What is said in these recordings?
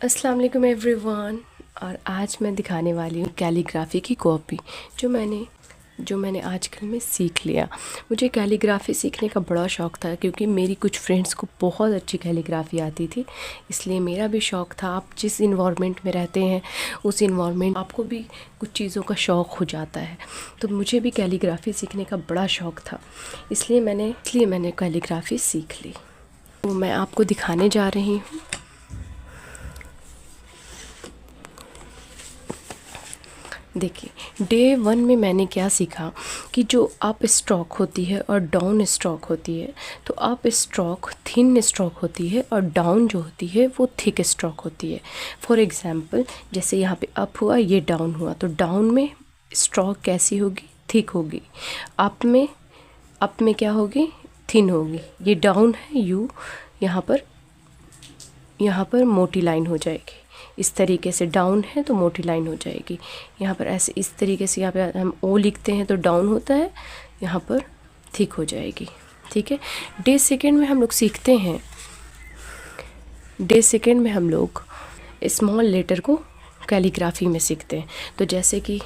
अस्सलाम वालेकुम एवरीवन। और आज मैं दिखाने वाली हूँ कैलीग्राफी की कॉपी जो मैंने आजकल में सीख लिया। मुझे कैलीग्राफी सीखने का बड़ा शौक़ था क्योंकि मेरी कुछ फ्रेंड्स को बहुत अच्छी कैलीग्राफी आती थी, इसलिए मेरा भी शौक़ था। आप जिस इन्वायरमेंट में रहते हैं उस इन्वायरमेंट आपको भी कुछ चीज़ों का शौक़ हो जाता है। तो मुझे भी कैलीग्राफी सीखने का बड़ा शौक़ था, इसलिए मैंने कैलीग्राफी सीख ली। तो मैं आपको दिखाने जा रही हूँ। देखिए, डे 1 में मैंने क्या सीखा कि जो अप स्ट्रोक होती है और डाउन स्ट्रोक होती है, तो अप स्ट्रोक थिन स्ट्रोक होती है और डाउन जो होती है वो थिक स्ट्रोक होती है। फॉर एग्ज़ाम्पल, जैसे यहाँ पे अप हुआ, ये डाउन हुआ, तो डाउन में स्ट्रोक कैसी होगी? थिक होगी। अप में क्या होगी? थिन होगी। ये डाउन है, यू यहाँ पर मोटी लाइन हो जाएगी। इस तरीके से डाउन है तो मोटी लाइन हो जाएगी। यहाँ पर ऐसे इस तरीके से यहाँ पे हम ओ लिखते हैं तो डाउन होता है, यहाँ पर थिक हो जाएगी। ठीक है। डे सेकेंड में हम लोग सीखते हैं, डे सेकेंड में हम लोग स्मॉल लेटर को कैलीग्राफी में सीखते हैं। तो जैसे कि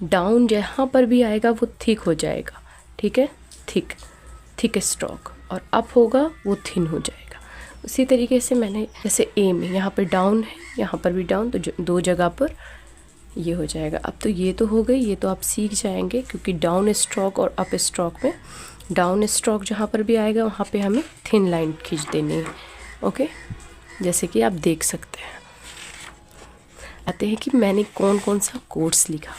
डाउन जहाँ पर भी आएगा वो थिक हो जाएगा। ठीक है, थिक स्ट्रोक, और अप होगा वो थिन हो जाएगा। उसी तरीके से मैंने जैसे ए में यहाँ पर डाउन है, यहाँ पर भी डाउन, तो दो जगह पर ये हो जाएगा। अब तो ये तो हो गई, ये तो आप सीख जाएंगे क्योंकि डाउन स्ट्रोक और अप स्ट्रोक में डाउन स्ट्रोक जहाँ पर भी आएगा वहाँ पे हमें थिन लाइन खींच देनी है। ओके, जैसे कि आप देख सकते हैं। आते हैं कि मैंने कौन कौन सा कोर्स लिखा।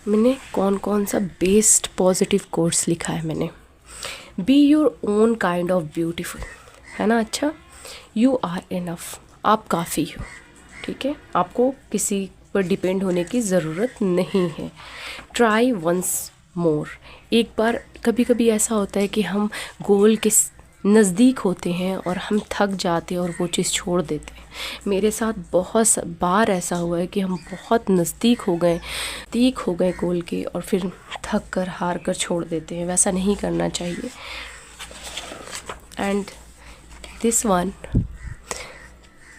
मैंने कौन सा बेस्ट पॉजिटिव कोर्स लिखा है मैंने। Be your own kind of beautiful, है ना। अच्छा, यू आर इनफ, आप काफ़ी हो। ठीक है, आपको किसी पर डिपेंड होने की ज़रूरत नहीं है। ट्राई वंस मोर, एक बार कभी कभी ऐसा होता है कि हम गोल के नज़दीक होते हैं और हम थक जाते हैं और वो चीज़ छोड़ देते हैं। मेरे साथ बहुत बार ऐसा हुआ है कि हम बहुत नज़दीक हो गए गोल के और फिर थक कर हार कर छोड़ देते हैं। वैसा नहीं करना चाहिए। And this one,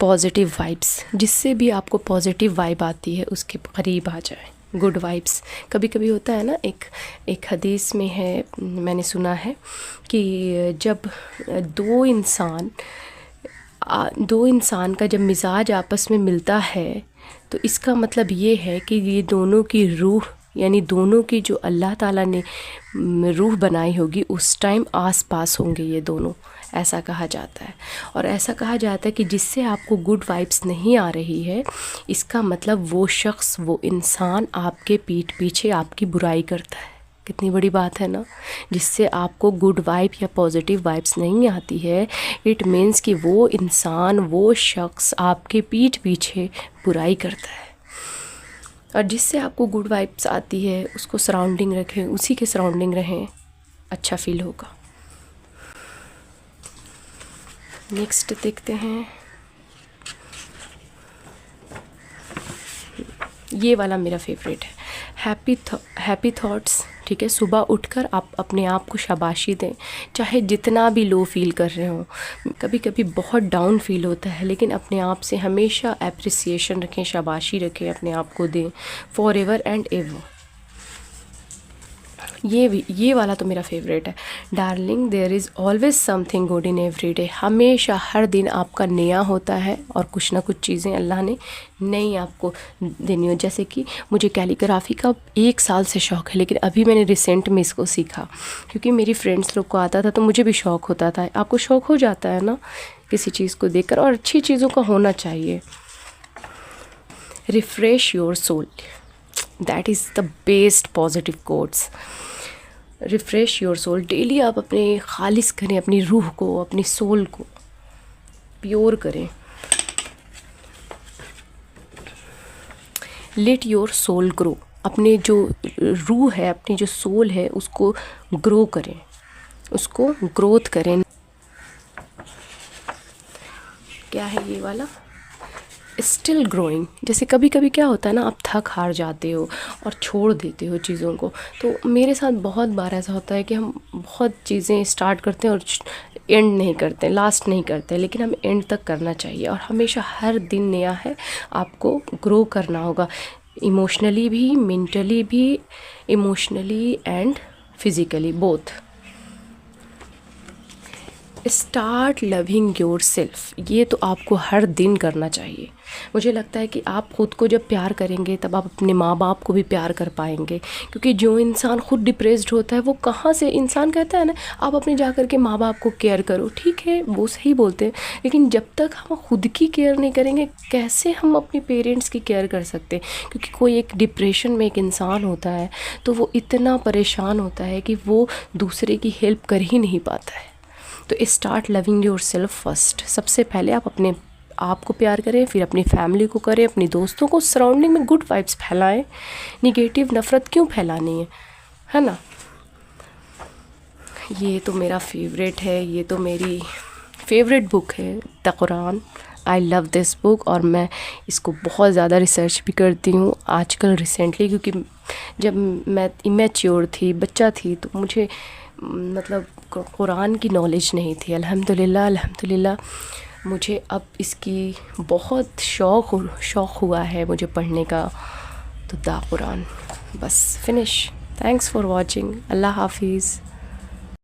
positive vibes, जिससे भी आपको पॉजिटिव वाइब आती है उसके करीब आ जाए। गुड वाइब्स, कभी कभी होता है ना, एक हदीस में है, मैंने सुना है कि जब दो इंसान का जब मिजाज आपस में मिलता है तो इसका मतलब ये है कि ये दोनों की रूह, यानी दोनों की जो अल्लाह ताला ने रूह बनाई होगी उस टाइम आस पास होंगे ये दोनों, ऐसा कहा जाता है। और ऐसा कहा जाता है कि जिससे आपको गुड वाइब्स नहीं आ रही है, इसका मतलब वो शख्स, वो इंसान आपके पीठ पीछे आपकी बुराई करता है। कितनी बड़ी बात है ना। जिससे आपको गुड वाइब या पॉजिटिव वाइब्स नहीं आती है, इट मीन्स कि वो इंसान, वो शख्स आपके पीठ पीछे बुराई करता है। और जिससे आपको गुड वाइब्स आती है उसको सराउंडिंग रखें, उसी के सराउंडिंग रहें, अच्छा फील होगा। नेक्स्ट देखते हैं, ये वाला मेरा फेवरेट है, हैप्पी थॉट्स। ठीक है, सुबह उठकर आप अपने आप को शाबाशी दें, चाहे जितना भी लो फील कर रहे हो। कभी कभी बहुत डाउन फील होता है, लेकिन अपने आप से हमेशा एप्रिसिएशन रखें, शाबाशी रखें, अपने आप को दें, फॉर एवर एंड एवर। ये वाला तो मेरा फेवरेट है, darling there is always something good in every day. हमेशा हर दिन आपका नया होता है और कुछ ना कुछ चीज़ें अल्लाह ने नई आपको देनी हो। जैसे कि मुझे कैलीग्राफी का 1 साल से शौक़ है, लेकिन अभी मैंने रिसेंट में इसको सीखा क्योंकि मेरी फ्रेंड्स लोग को आता था तो मुझे भी शौक़ होता था। आपको शौक़ हो जाता है ना किसी चीज़ को देखकर, और अच्छी चीज़ों का होना चाहिए। Refresh your soul, that is the best positive quotes. Refresh your soul, daily आप अपने खालिस करें, अपनी रूह को, अपनी सोल को प्योर करें। लेट योर सोल ग्रो, अपने जो रूह है, अपनी जो सोल है उसको ग्रो करें, उसको ग्रोथ करें। क्या है ये वाला? Still growing. जैसे कभी कभी क्या होता है ना, आप थक हार जाते हो और छोड़ देते हो चीज़ों को। तो मेरे साथ बहुत बार ऐसा होता है कि हम बहुत चीज़ें स्टार्ट करते हैं और एंड नहीं करते, लास्ट नहीं करते, लेकिन हमें एंड तक करना चाहिए। और हमेशा हर दिन नया है, आपको ग्रो करना होगा, इमोशनली भी, मेंटली भी, emotionally and physically both. Start loving your self, ये तो आपको हर दिन करना चाहिए। मुझे लगता है कि आप ख़ुद को जब प्यार करेंगे तब आप अपने माँ बाप को भी प्यार कर पाएंगे, क्योंकि जो इंसान खुद डिप्रेस्ड होता है वो कहाँ से, इंसान कहता है ना आप अपने जा कर के माँ बाप को केयर करो, ठीक है वो सही बोलते हैं, लेकिन जब तक हम खुद की केयर नहीं करेंगे कैसे हम अपने पेरेंट्स की केयर कर सकते हैं। क्योंकि कोई एक डिप्रेशन में एक इंसान होता है तो वो इतना परेशान होता है कि वो दूसरे की हेल्प कर ही नहीं पाता है। तो start loving your self first. सबसे पहले आप अपने आप को प्यार करें, फिर अपनी फैमिली को करें, अपनी दोस्तों को, सराउंडिंग में गुड वाइब्स फैलाएं। निगेटिव नफ़रत क्यों फैलानी है ना। ये तो मेरा फेवरेट है, ये तो मेरी फेवरेट बुक है the Quran. I love this book और मैं इसको बहुत ज़्यादा रिसर्च भी करती हूँ आजकल रिसेंटली, क्योंकि जब मैं इमेच्योर थी, बच्चा थी, तो मुझे मतलब कुरान की नॉलेज नहीं थी। अल्हम्दुलिल्लाह मुझे अब इसकी बहुत शौक़ हुआ है मुझे पढ़ने का। तो द कुरान, बस फिनिश। Thanks for watching. अल्लाह हाफिज़।